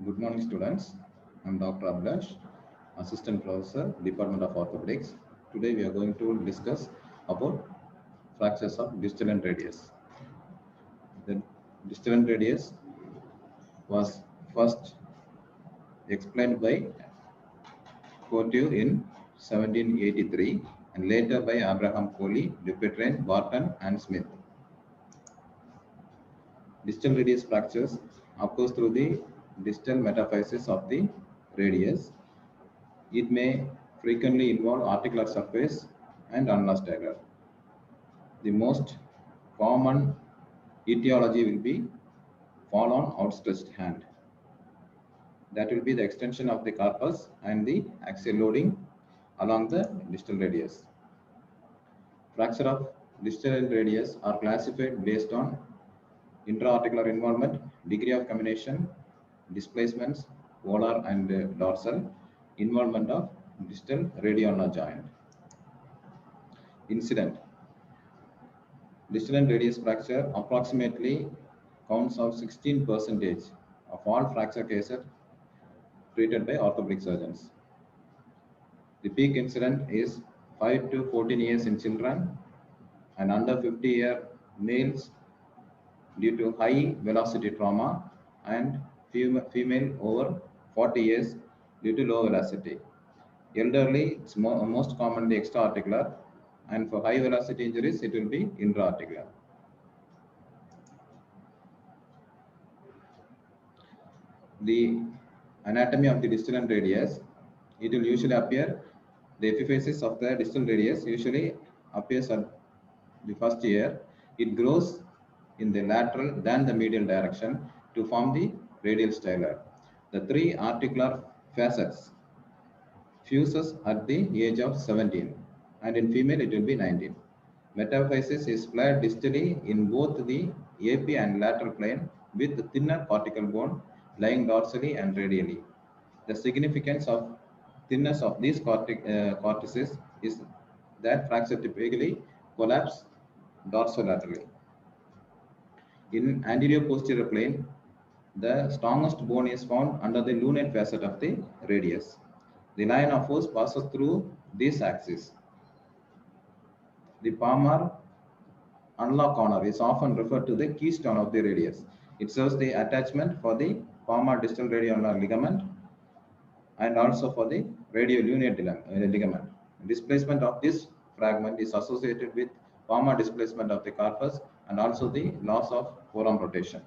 Good morning, students. I'm Dr. Ablash, Assistant Professor, Department of Orthopedics. Today we are going to discuss about fractures of distal and radius. The distal and radius was first explained by Couture in 1783 and later by Abraham Coley, Dupuytren, Barton and Smith. Distal radius fractures occurs through the distal metaphysis of the radius. It may frequently involve articular surface and ulnar stagger. The most common etiology will be fall on outstretched hand. That will be the extension of the carpus and the axial loading along the distal radius. Fracture of distal radius are classified based on intra-articular involvement, degree of combination, displacements, volar and dorsal, involvement of distal radioulnar joint. Incident. Distal and radius fracture approximately counts of 16% of all fracture cases treated by orthopedic surgeons. The peak incident is 5 to 14 years in children and under 50-year males due to high velocity trauma and female over 40 years due to low velocity. Elderly, it's most commonly extra-articular, and for high velocity injuries, it will be intra-articular. The anatomy of the distal and radius, it will usually appear, the epiphysis of the distal radius usually appears at the first year. It grows in the lateral than the medial direction to form the radial styler. The three articular facets fuses at the age of 17 and in female it will be 19. Metaphysis is flared distally in both the AP and lateral plane with thinner cortical bone lying dorsally and radially. The significance of thinness of these cortices is that fracture typically collapse dorsolaterally. In anterior posterior plane, the strongest bone is found under the lunate facet of the radius. The line of force passes through this axis. The palmar ulnar corner is often referred to the keystone of the radius. It serves the attachment for the palmar distal radioulnar ligament and also for the radiolunate ligament. Displacement of this fragment is associated with palmar displacement of the carpus and also the loss of forearm rotation.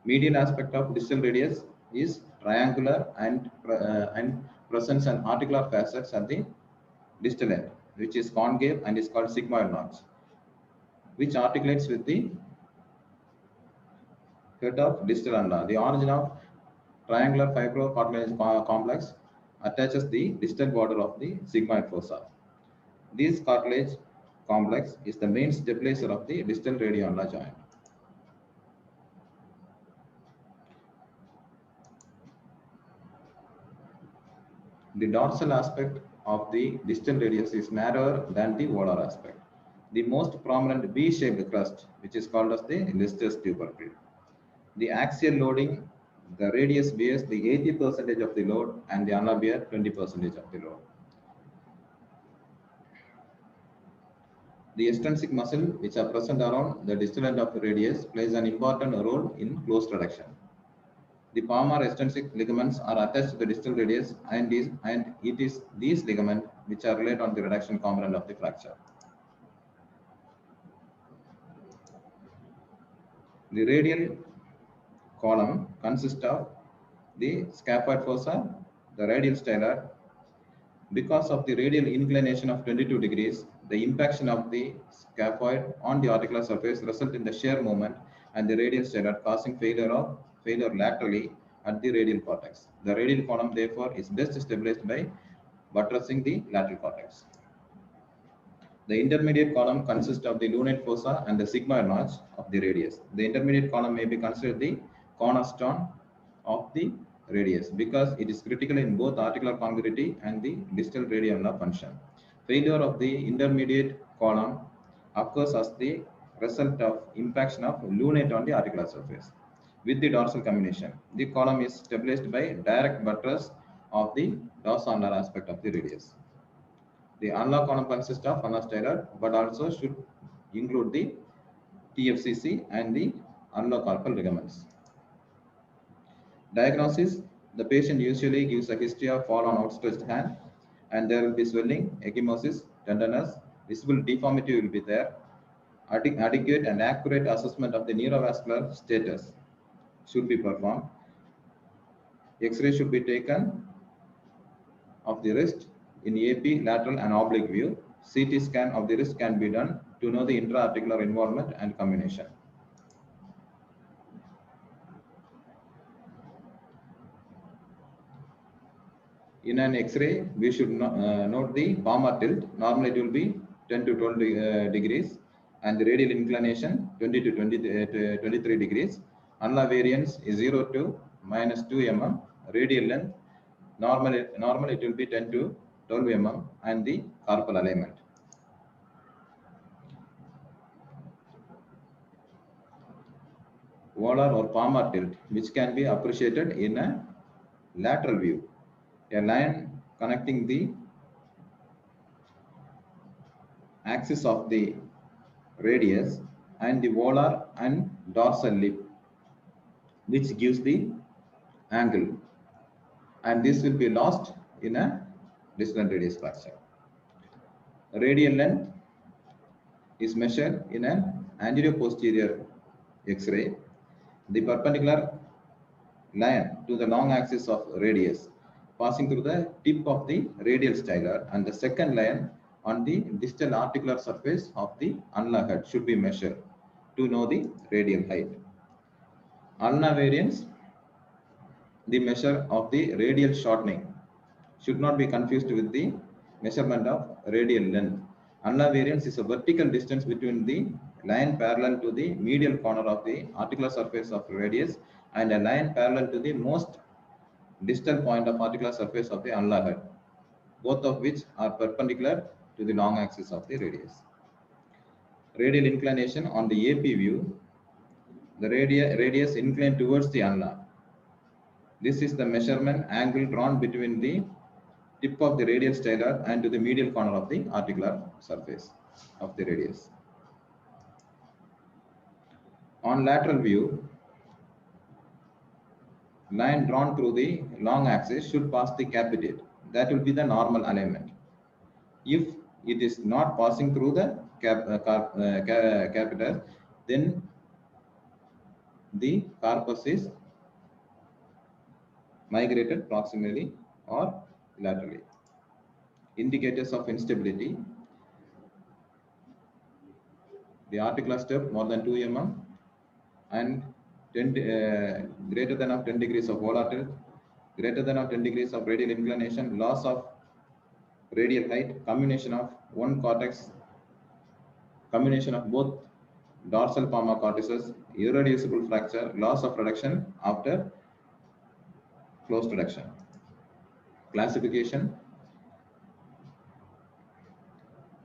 Medial aspect of distal radius is triangular and presents an articular facets at the distal end, which is concave and is called sigmoid notch, which articulates with the head of distal ulna. The origin of triangular fibrocartilage complex attaches the distal border of the sigmoid fossa. This cartilage complex is the main stabilizer of the distal radioulnar joint. The dorsal aspect of the distal radius is narrower than the volar aspect. The most prominent V-shaped crust, which is called as the Lister's tubercle. The axial loading, the radius bears the 80% of the load and the ulna bear 20% of the load. The extrinsic muscle, which are present around the distal end of the radius, plays an important role in closed reduction. The palmar extrinsic ligaments are attached to the distal radius and it is these ligaments which are related on the reduction component of the fracture. The radial column consists of the scaphoid fossa, the radial styler. Because of the radial inclination of 22 degrees, the impaction of the scaphoid on the articular surface results in the shear moment and the radial styler causing failure laterally at the radial cortex. The radial column therefore is best stabilized by buttressing the lateral cortex. The intermediate column consists of the lunate fossa and the sigmoid notch of the radius. The intermediate column may be considered the cornerstone of the radius because it is critical in both articular congruity and the distal radioulnar function. Failure of the intermediate column occurs as the result of impaction of lunate on the articular surface. with the dorsal comminution. The column is stabilized by direct buttress of the dorsal aspect of the radius. The ulnar column consists of ulnar styloid, but also should include the TFCC and the ulnocarpal ligaments. Diagnosis: the patient usually gives a history of fall on outstretched hand, and there will be swelling, ecchymosis, tenderness, visible deformity will be there. Adequate and accurate assessment of the neurovascular status should be performed. X-ray should be taken of the wrist in AP, lateral and oblique view. CT scan of the wrist can be done to know the intra-articular involvement and comminution. In an X-ray, we should note the palmar tilt. Normally, it will be 10 to 12 degrees, and the radial inclination 20 to 23 degrees. Ulnar variance is 0 to minus 2 mm. Radial length, normally it will be 10 to 12 mm, and the carpal alignment. Volar or palmar tilt, which can be appreciated in a lateral view. A line connecting the axis of the radius and the volar and dorsal lip, which gives the angle, and this will be lost in a distal radius fracture. Radial length is measured in an anterior posterior X-ray. The perpendicular line to the long axis of radius passing through the tip of the radial styloid, and the second line on the distal articular surface of the ulnar head should be measured to know the radial height. Ulnar variance, the measure of the radial shortening, should not be confused with the measurement of radial length. Ulnar variance is a vertical distance between the line parallel to the medial corner of the articular surface of radius and a line parallel to the most distal point of articular surface of the ulnar head, both of which are perpendicular to the long axis of the radius. Radial inclination on the AP view, the radius inclined towards the ulnar. This is the measurement angle drawn between the tip of the radial styloid and to the medial corner of the articular surface of the radius. On lateral view, line drawn through the long axis should pass the capitate. That will be the normal alignment. If it is not passing through the capital, then the carpus is migrated proximally or laterally. Indicators of instability: the articular step more than 2 mm and greater than of 10 degrees of volar tilt, greater than of 10 degrees of radial inclination, loss of radial height, comminution of one cortex, comminution of both dorsal palmar cortices, irreducible fracture, loss of reduction after closed reduction. Classification: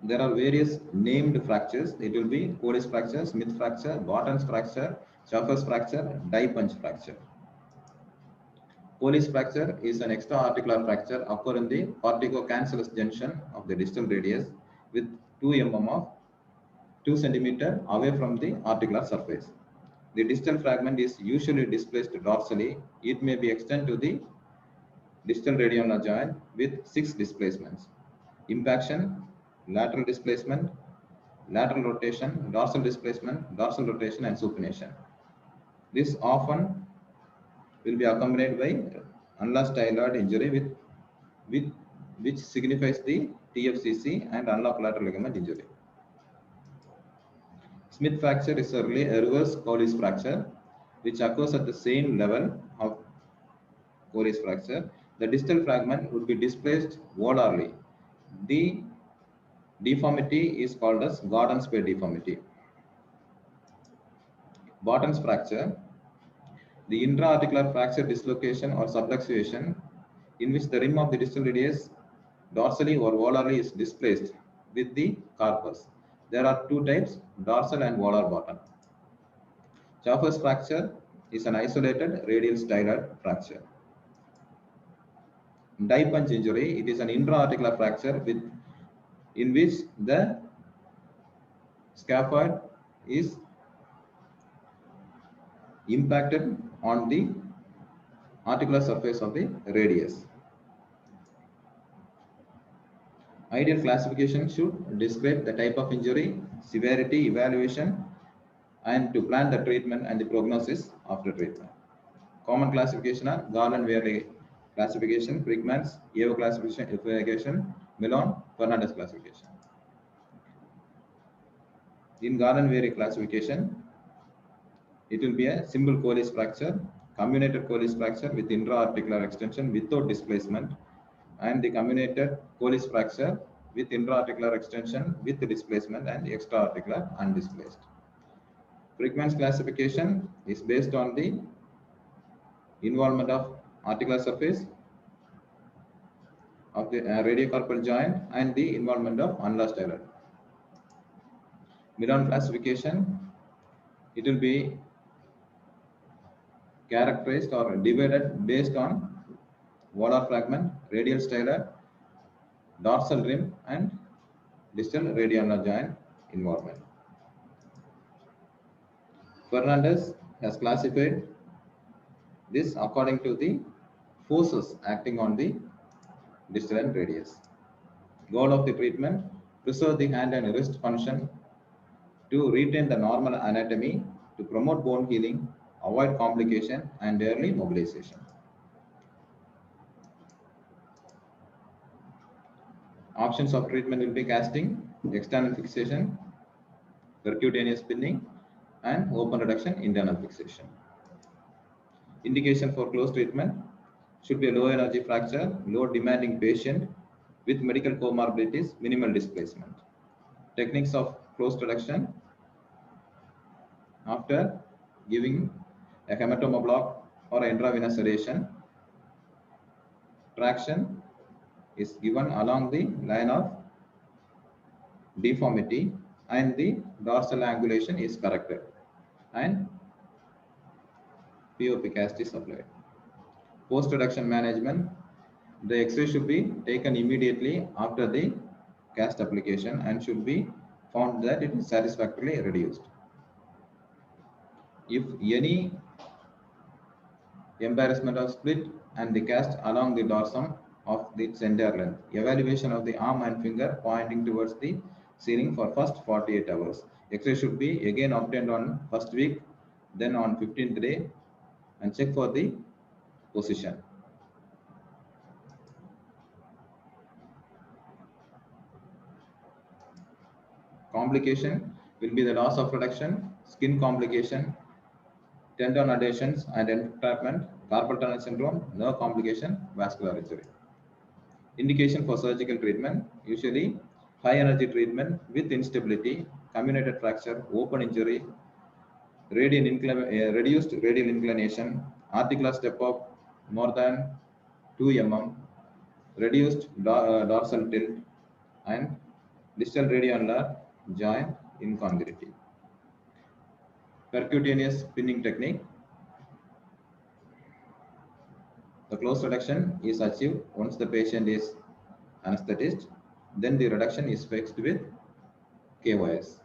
there are various named fractures. It will be Colles fracture, Smith fracture, Barton's fracture, Schaffer's fracture, dye punch fracture. Colles fracture is an extra-articular fracture occur in the cortico-cancellous junction of the distal radius with 2 mm of 2 cm away from the articular surface. The distal fragment is usually displaced dorsally. It may be extended to the distal radioulnar joint with 6 displacements: impaction, lateral displacement, lateral rotation, dorsal displacement, dorsal rotation, and supination. This often will be accompanied by ulnar styloid injury which signifies the TFCC and ulnar collateral ligament injury. Smith fracture is a reverse Colles fracture which occurs at the same level of Colles fracture. The distal fragment would be displaced volarly. The deformity is called as Gordon-Spey deformity. Barton's fracture, the intra-articular fracture dislocation or subluxation in which the rim of the distal radius dorsally or volarly is displaced with the carpus. There are 2 types, dorsal and volar Barton. Schaffer's fracture is an isolated radial styloid fracture. Die punch injury, it is an intra-articular fracture in which the scaphoid is impacted on the articular surface of the radius. Ideal classification should describe the type of injury, severity, evaluation, and to plan the treatment and the prognosis after treatment. Common classification are Garland-Weary classification, Frickman's, Yeo classification, Milon, Fernandez classification. In Garland-Weary classification, it will be a simple Colles fracture, comminuted Colles fracture with intra-articular extension without displacement, and the comminuted Colles fracture with intra-articular extension with displacement and extra-articular undisplaced. Frickman's classification is based on the involvement of articular surface of the radiocarpal joint and the involvement of annular styloid. Milon classification, it will be characterized or divided based on volar fragment, radial styloid, dorsal rim, and distal radioulnar joint involvement. Fernandez has classified this according to the forces acting on the distal and radius. Goal of the treatment, preserve the hand and wrist function to retain the normal anatomy, to promote bone healing, avoid complication and early mobilization. Options of treatment will be casting, external fixation, percutaneous pinning, and open reduction internal fixation. Indication for close treatment should be a low energy fracture, low demanding patient with medical comorbidities, minimal displacement. Techniques of close reduction after giving a hematoma block or intravenous sedation. Traction is given along the line of deformity and the dorsal angulation is corrected and POP cast is applied. Post-reduction management, the X-ray should be taken immediately after the cast application and should be found that it is satisfactorily reduced. If any embarrassment of split and the cast along the dorsum of the entire length, evaluation of the arm and finger pointing towards the ceiling for first 48 hours. X-ray should be again obtained on first week, then on 15th day, and check for the position. Complication will be the loss of reduction, skin complication, tendon adhesions and entrapment, carpal tunnel syndrome, nerve complication, vascular injury. Indication for surgical treatment, usually high energy treatment with instability, comminuted fracture, open injury, reduced radial inclination, articular step up more than 2 mm, reduced dorsal tilt, and distal radioulnar joint incongruity. Percutaneous pinning technique. The close reduction is achieved once the patient is anesthetized, then the reduction is fixed with KOS.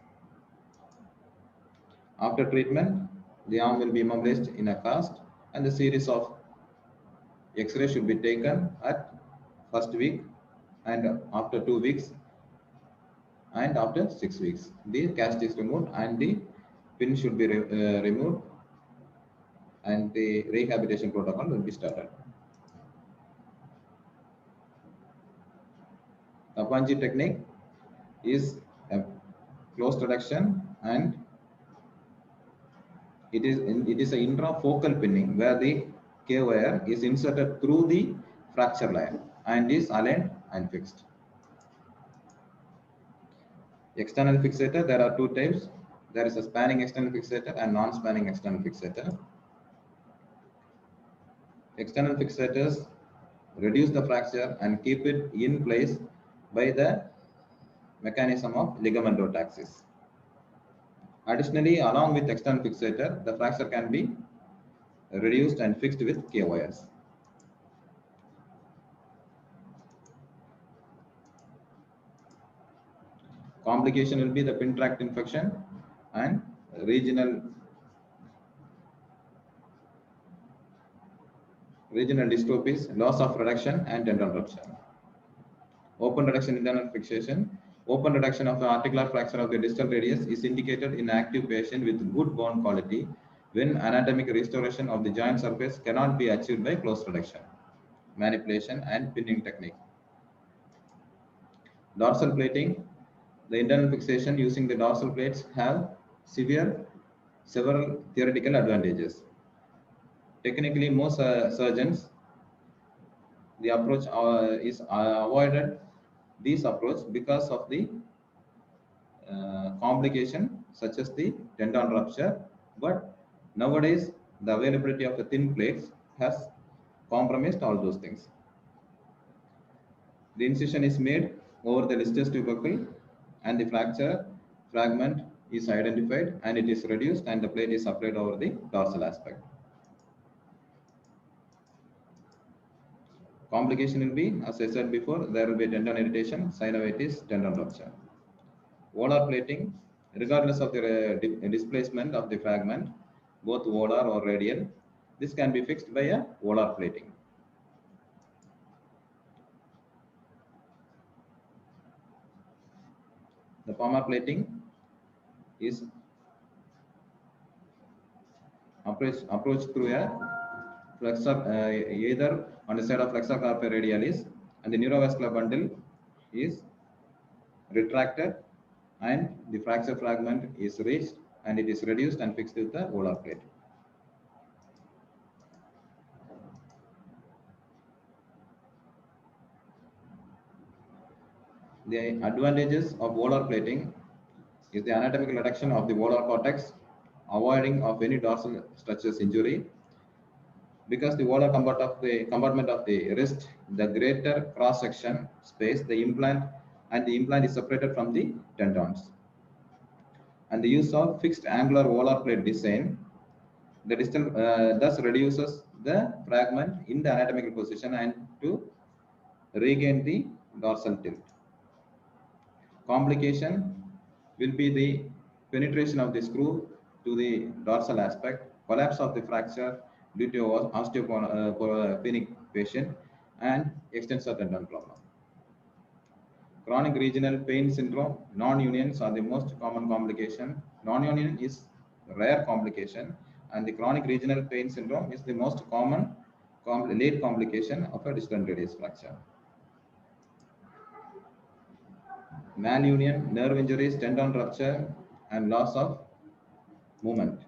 After treatment, the arm will be immobilized in a cast and the series of X-ray should be taken at first week and after 2 weeks and after 6 weeks. The cast is removed and the pin should be removed and the rehabilitation protocol will be started. Tappanji technique is a close reduction and it is an intrafocal pinning where the K wire is inserted through the fracture line and is aligned and fixed. External fixator, there are 2 types. There is a spanning external fixator and non-spanning external fixator. External fixators reduce the fracture and keep it in place by the mechanism of ligamentotaxis. Additionally, along with external fixator, the fracture can be reduced and fixed with KYS. Complication will be the pin tract infection and regional dystrophies, loss of reduction and tendon rupture. Open reduction internal fixation. Open reduction of the articular fracture of the distal radius is indicated in active patient with good bone quality when anatomic restoration of the joint surface cannot be achieved by close reduction, manipulation and pinning technique. Dorsal plating. The internal fixation using the dorsal plates have several theoretical advantages. Technically, most surgeons, the approach is avoided this approach because of the complication such as the tendon rupture, but nowadays the availability of the thin plates has compromised all those things. The incision is made over the distal tubercle and the fracture fragment is identified and it is reduced and the plate is applied over the dorsal aspect. Complication will be, as I said before, there will be tendon irritation, synovitis, tendon rupture. Volar plating, regardless of the displacement of the fragment, both volar or radial, this can be fixed by a volar plating. The palmar plating is approached through a flexor, either on the side of flexor carpi radialis, and the neurovascular bundle is retracted and the fracture fragment is reached and it is reduced and fixed with the volar plate. The advantages of volar plating is the anatomical reduction of the volar cortex, avoiding of any dorsal structures injury. Because the volar compartment of the wrist, the greater cross section space, the implant is separated from the tendons. And the use of fixed angular volar plate design, the distal thus reduces the fragment in the anatomical position and to regain the dorsal tilt. Complication will be the penetration of the screw to the dorsal aspect, collapse of the fracture due to osteopenic patient, and extensor tendon problem. Chronic regional pain syndrome, non-unions are the most common complication. Non-union is rare complication, and the chronic regional pain syndrome is the most common late complication of a distal radius fracture. Malunion, nerve injuries, tendon rupture, and loss of movement.